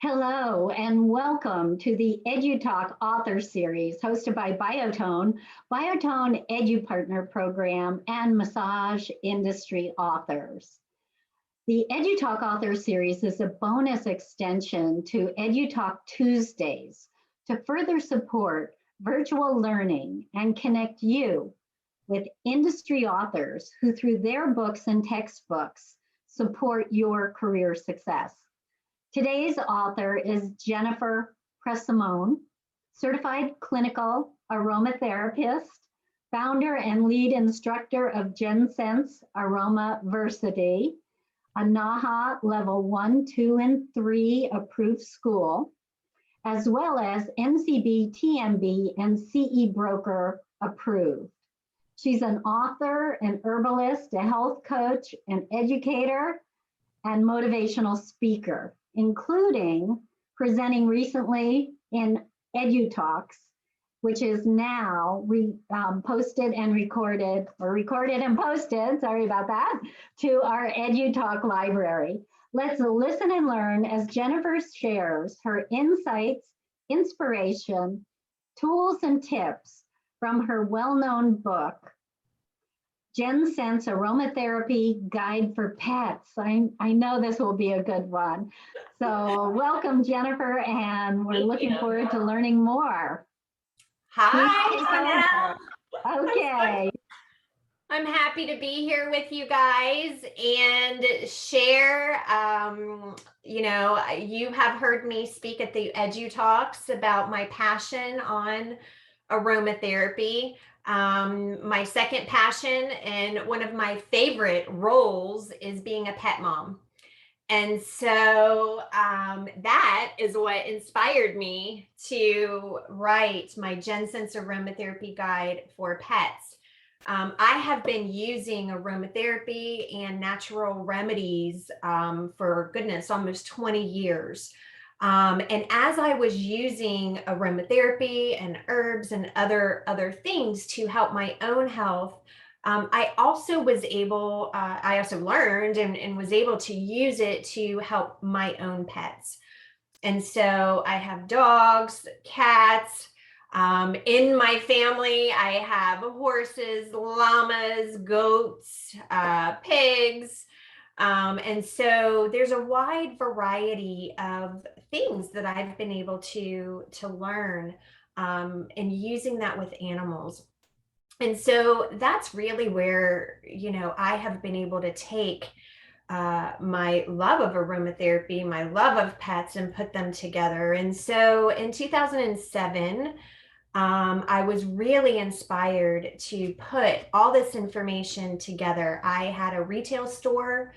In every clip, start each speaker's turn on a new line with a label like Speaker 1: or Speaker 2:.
Speaker 1: Hello and welcome to the EDU-TALK author series hosted by Biotone EduPartner Program and massage industry authors. The EDU-TALK author series is a bonus extension to EDU-TALK Tuesdays to further support virtual learning and connect you with industry authors who through their books and textbooks support your career success. Today's author is Jennifer Pressimone, certified clinical aromatherapist, founder and lead instructor of GenSense Aromatherapy, a NAHA level 1, 2, and 3 approved school, as well as NCB, TMB, and CE broker approved. She's an author, an herbalist, a health coach, an educator, and motivational speaker, including presenting recently in EDU-TALKs, which is now posted and recorded, and posted, sorry about that, to our EDU-TALK library. Let's listen and learn as Jennifer shares her insights, inspiration, tools, and tips from her well-known book, GenSense Aromatherapy Guide for Pets. I know this will be a good one. So welcome, Jennifer, and we're looking forward to learning more.
Speaker 2: Hi, Donnell.
Speaker 1: Okay.
Speaker 2: I'm happy to be here with you guys and share. You have heard me speak at the EDU-TALKs about my passion on aromatherapy. My second passion and one of my favorite roles is being a pet mom. And so that is what inspired me to write my GenSense Aromatherapy Guide for Pets. I have been using aromatherapy and natural remedies for goodness, almost 20 years. And as I was using aromatherapy and herbs and other things to help my own health, I also learned and was able to use it to help my own pets. And so I have dogs, cats. In my family, I have horses, llamas, goats, pigs. And so there's a wide variety of things that I've been able to learn and using that with animals. And so that's really where, I have been able to take my love of aromatherapy, my love of pets, and put them together. And so in 2007, I was really inspired to put all this information together. I had a retail store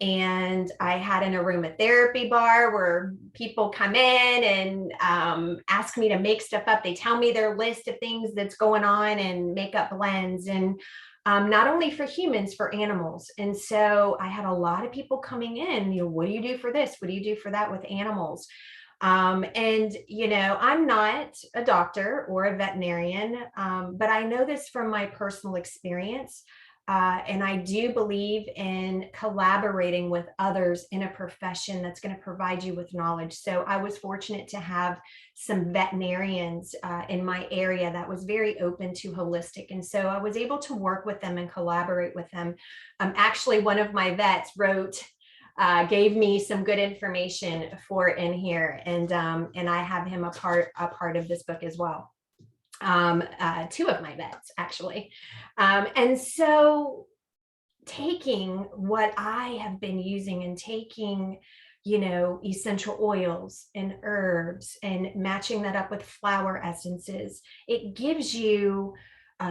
Speaker 2: and I had an aromatherapy bar where people come in and ask me to make stuff up. They tell me their list of things that's going on and make up blends, and not only for humans, for animals. And so I had a lot of people coming in, what do you do for this? What do you do for that with animals? And, I'm not a doctor or a veterinarian, but I know this from my personal experience. And I do believe in collaborating with others in a profession that's going to provide you with knowledge. So I was fortunate to have some veterinarians in my area that was very open to holistic. And so I was able to work with them and collaborate with them. Actually, one of my vets gave me some good information for in here, and I have him a part of this book as well. Two of my vets actually. And so taking what I have been using and taking, essential oils and herbs and matching that up with flower essences, it gives you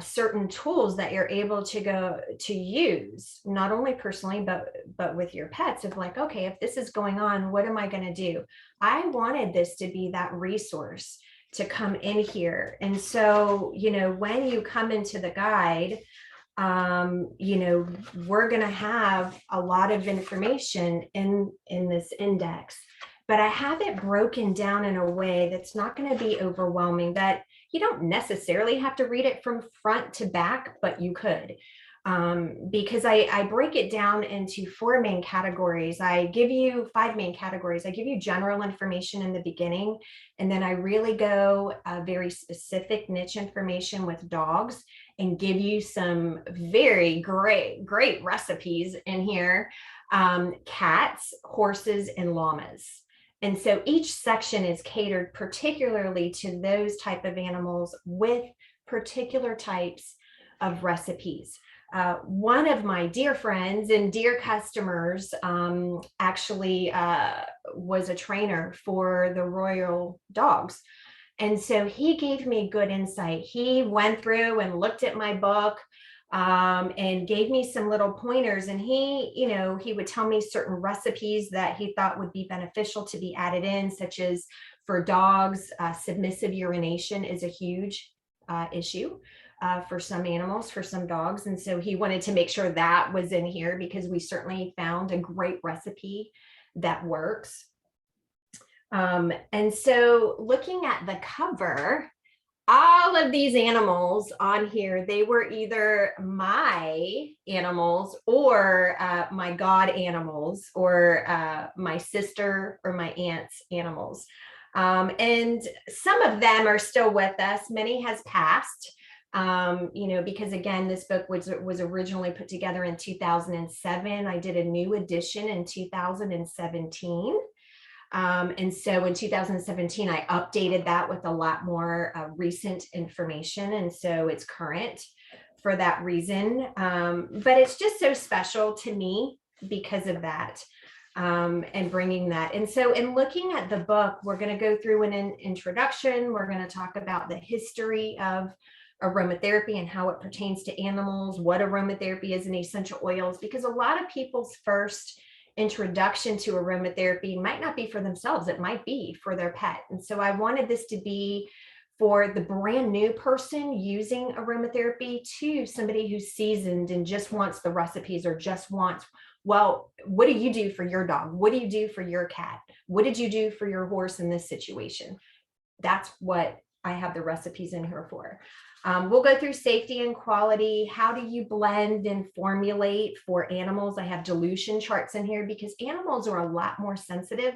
Speaker 2: certain tools that you're able to use, not only personally, but with your pets, of like, okay, if this is going on, what am I going to do? I wanted this to be that resource to come in here. And so, when you come into the guide, we're going to have a lot of information in this index, but I have it broken down in a way that's not going to be overwhelming, that you don't necessarily have to read it from front to back, but you could. because I break it down into 4 main categories. I give you 5 main categories. I give you general information in the beginning, and then I really go very specific niche information with dogs and give you some very great recipes in here. Cats, horses, and llamas. And so each section is catered particularly to those type of animals with particular types of recipes. One of my dear friends and dear customers actually was a trainer for the royal dogs. And so he gave me good insight. He went through and looked at my book and gave me some little pointers. And he would tell me certain recipes that he thought would be beneficial to be added in, such as for dogs, submissive urination is a huge issue. For some animals, for some dogs. And so he wanted to make sure that was in here because we certainly found a great recipe that works. And so looking at the cover, all of these animals on here, they were either my animals or my god animals or my sister or my aunt's animals. And some of them are still with us. Many has passed. Because again, this book was originally put together in 2007. I did a new edition in 2017. And so in 2017, I updated that with a lot more recent information. And so it's current for that reason. But it's just so special to me because of that. And bringing that. And so in looking at the book, we're going to go through an introduction. We're going to talk about the history of aromatherapy and how it pertains to animals, what aromatherapy is in essential oils, because a lot of people's first introduction to aromatherapy might not be for themselves, it might be for their pet. And so I wanted this to be for the brand new person using aromatherapy to somebody who's seasoned and just wants the recipes or just wants, well, what do you do for your dog? What do you do for your cat? What did you do for your horse in this situation? That's what I have the recipes in here for. We'll go through safety and quality. How do you blend and formulate for animals? I have dilution charts in here because animals are a lot more sensitive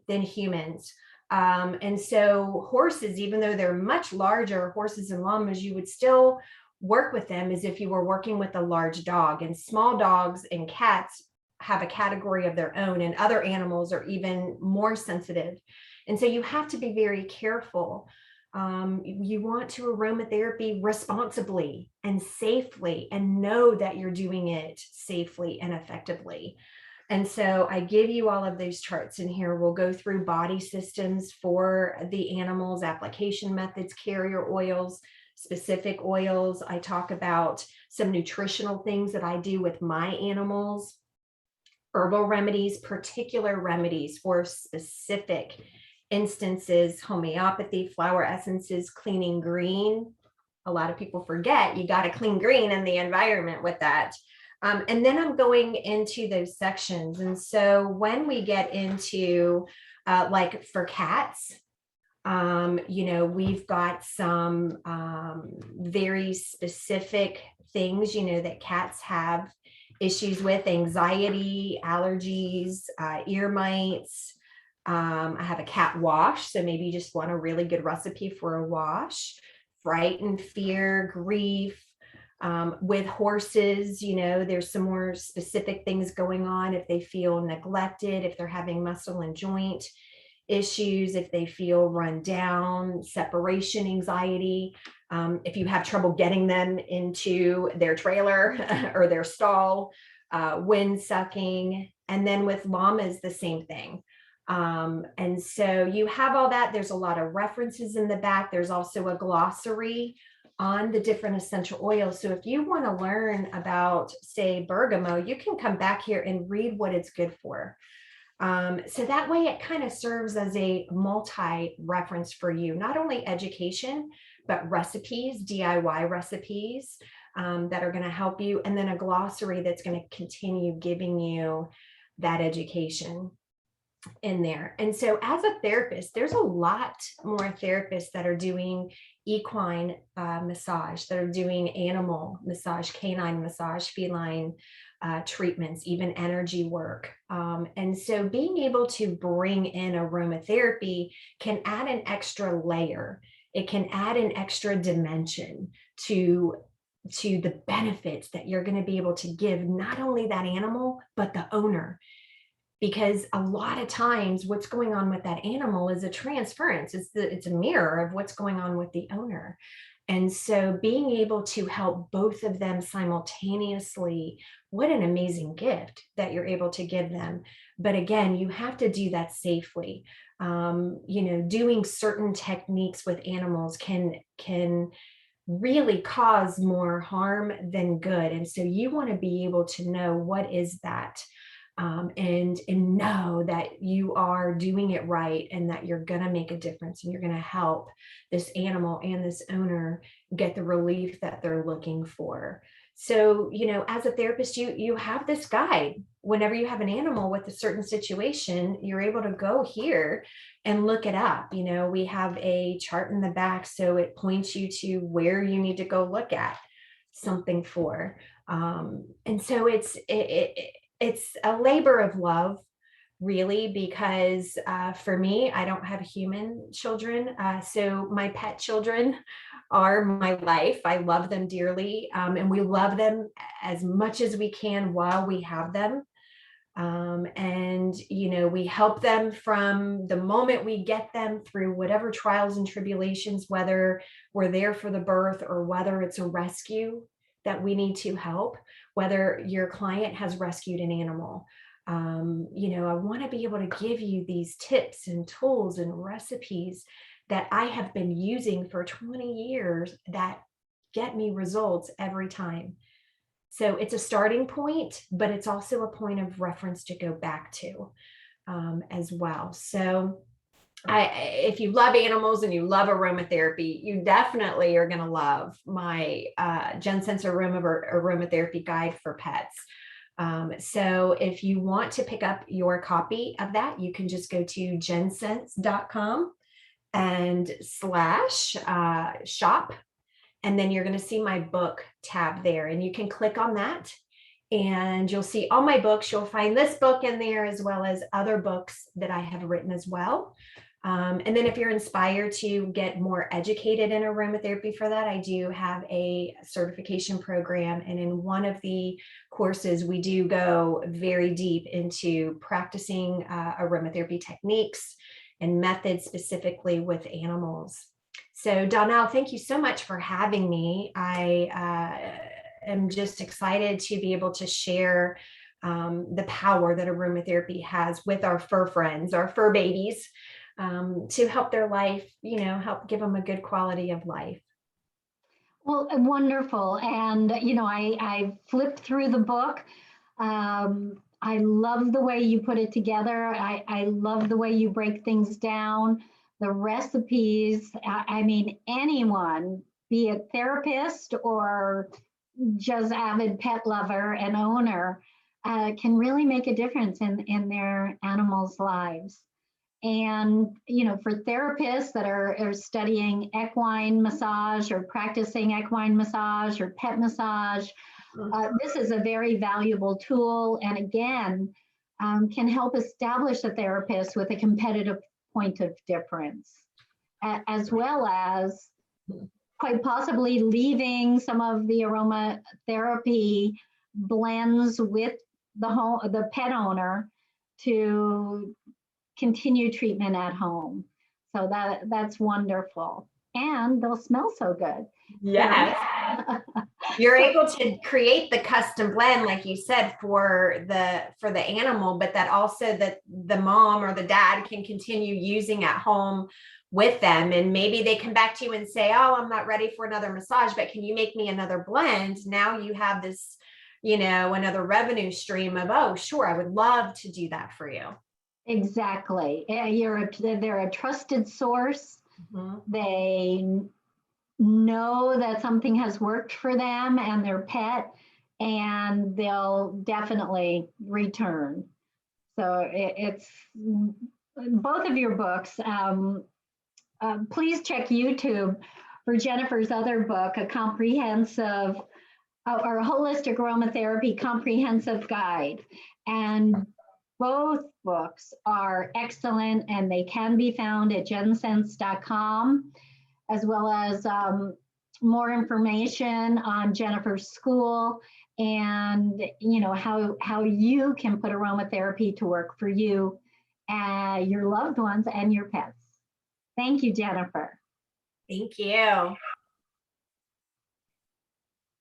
Speaker 2: than humans. And so horses, even though they're much larger, horses and llamas, you would still work with them as if you were working with a large dog. And small dogs and cats have a category of their own, and other animals are even more sensitive. And so you have to be very careful. You want to aromatherapy responsibly and safely and know that you're doing it safely and effectively. And so I give you all of those charts in here. We'll go through body systems for the animals, application methods, carrier oils, specific oils. I talk about some nutritional things that I do with my animals, herbal remedies, particular remedies for specific instances, homeopathy, flower essences, cleaning green. A lot of people forget you got to clean green in the environment with that. And then I'm going into those sections. And so when we get into like for cats, we've got some very specific things, that cats have issues with: anxiety, allergies, ear mites. I have a cat wash. So maybe you just want a really good recipe for a wash. Fright and fear, grief. With horses, there's some more specific things going on if they feel neglected, if they're having muscle and joint issues, if they feel run down, separation anxiety, if you have trouble getting them into their trailer or their stall, wind sucking. And then with llamas, the same thing. And so you have all that. There's a lot of references in the back. There's also a glossary on the different essential oils. So if you want to learn about, say, bergamot, you can come back here and read what it's good for. So that way it kind of serves as a multi-reference for you, not only education, but recipes, DIY recipes that are going to help you, and then a glossary that's going to continue giving you that education. in there. And so as a therapist, there's a lot more therapists that are doing equine massage, that are doing animal massage, canine massage, feline treatments, even energy work. And so being able to bring in aromatherapy can add an extra layer. It can add an extra dimension to the benefits that you're going to be able to give not only that animal, but the owner. Because a lot of times what's going on with that animal is a transference. It's a mirror of what's going on with the owner. And so being able to help both of them simultaneously, what an amazing gift that you're able to give them. But again, you have to do that safely. Doing certain techniques with animals can really cause more harm than good. And so you want to be able to know what is that. And know that you are doing it right, and that you're going to make a difference, and you're going to help this animal and this owner get the relief that they're looking for. So, as a therapist, you have this guide. Whenever you have an animal with a certain situation, you're able to go here and look it up. We have a chart in the back, so it points you to where you need to go look at something for. And so it's a labor of love, really, because for me, I don't have human children. So my pet children are my life. I love them dearly. And we love them as much as we can while we have them. And we help them from the moment we get them through whatever trials and tribulations, whether we're there for the birth or whether it's a rescue that we need to help, whether your client has rescued an animal. I want to be able to give you these tips and tools and recipes that I have been using for 20 years that get me results every time. So it's a starting point, but it's also a point of reference to go back to as well. So if you love animals and you love aromatherapy, you definitely are going to love my Jensense aromatherapy guide for pets. So if you want to pick up your copy of that, you can just go to jensense.com and /shop. And then you're going to see my book tab there, and you can click on that and you'll see all my books. You'll find this book in there as well as other books that I have written as well. And then if you're inspired to get more educated in aromatherapy for that, I do have a certification program. And in one of the courses, we do go very deep into practicing aromatherapy techniques and methods specifically with animals. So Donnell, thank you so much for having me. I am just excited to be able to share the power that aromatherapy has with our fur friends, our fur babies, to help their life, help give them a good quality of life.
Speaker 1: Well, wonderful. And, I flipped through the book. I love the way you put it together. I love the way you break things down, the recipes. I mean, anyone, be it therapist or just avid pet lover and owner, can really make a difference in their animals' lives. And, for therapists that are studying equine massage or practicing equine massage or pet massage, this is a very valuable tool. And again, can help establish a therapist with a competitive point of difference, as well as quite possibly leaving some of the aromatherapy blends with the pet owner to continue treatment at home. So that's wonderful. And they'll smell so good.
Speaker 2: Yes. You're able to create the custom blend, like you said, for the animal, but that also that the mom or the dad can continue using at home with them. And maybe they come back to you and say, oh, I'm not ready for another massage, but can you make me another blend? Now you have this, another revenue stream of, oh, sure, I would love to do that for you.
Speaker 1: Exactly. They're a trusted source. Mm-hmm. They know that something has worked for them and their pet, and they'll definitely return. So it's both of your books. Please check YouTube for Jennifer's other book, a comprehensive or holistic aromatherapy comprehensive guide. And both books are excellent and they can be found at jensense.com, as well as more information on Jennifer's school and how you can put aromatherapy to work for you, your loved ones, and your pets. Thank you, Jennifer.
Speaker 2: Thank you.